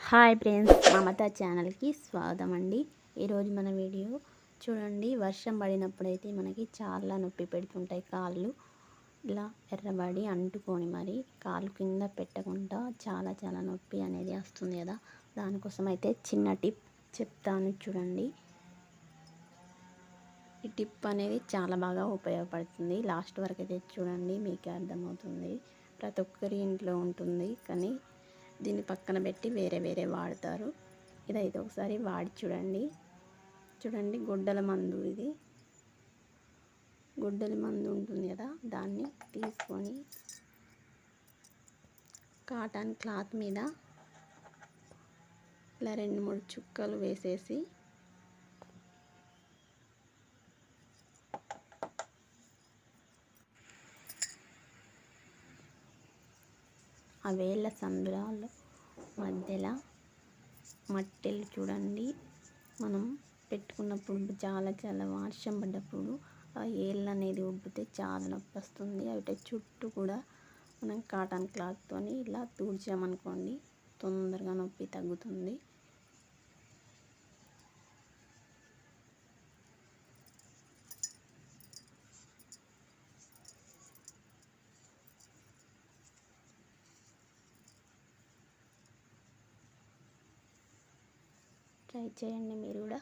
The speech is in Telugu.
హాయ్ ఫ్రెండ్స్, మమతా ఛానల్కి స్వాగతం అండి. ఈరోజు మన వీడియో చూడండి. వర్షం పడినప్పుడైతే మనకి చాలా నొప్పి పెడుతుంటాయి కాళ్ళు. ఇలా ఎర్రబడి అంటుకొని మరి కాలు కింద పెట్టకుండా చాలా నొప్పి అనేది వస్తుంది కదా. దానికోసం అయితే చిన్న టిప్ చెప్తాను చూడండి. ఈ టిప్ అనేది చాలా బాగా ఉపయోగపడుతుంది. లాస్ట్ వరకు అయితే చూడండి, మీకే అర్థమవుతుంది. ప్రతి ఒక్కరి ఇంట్లో ఉంటుంది, కానీ దీన్ని పక్కన పెట్టి వేరే వాడతారు. ఇదైతే ఒకసారి వాడి చూడండి. గొడ్డల మందు, ఇది గొడ్డలి మందు ఉంటుంది కదా, దాన్ని తీసుకొని కాటన్ క్లాత్ మీద ఇలా 2-3 చుక్కలు వేసేసి ఆ వేళ్ళ సందురాల మధ్యలో మట్టెలు చూడండి. మనం పెట్టుకున్నప్పుడు చాలా వర్షం పడ్డప్పుడు ఆ ఏళ్ళు అనేది ఉబ్బితే చాలా నొప్పి వస్తుంది. అవి చుట్టూ కూడా మనం కాటన్ క్లాత్తో ఇలా తూడ్చామనుకోండి, తొందరగా నొప్పి తగ్గుతుంది. ట్రై చేయండి మీరు కూడా.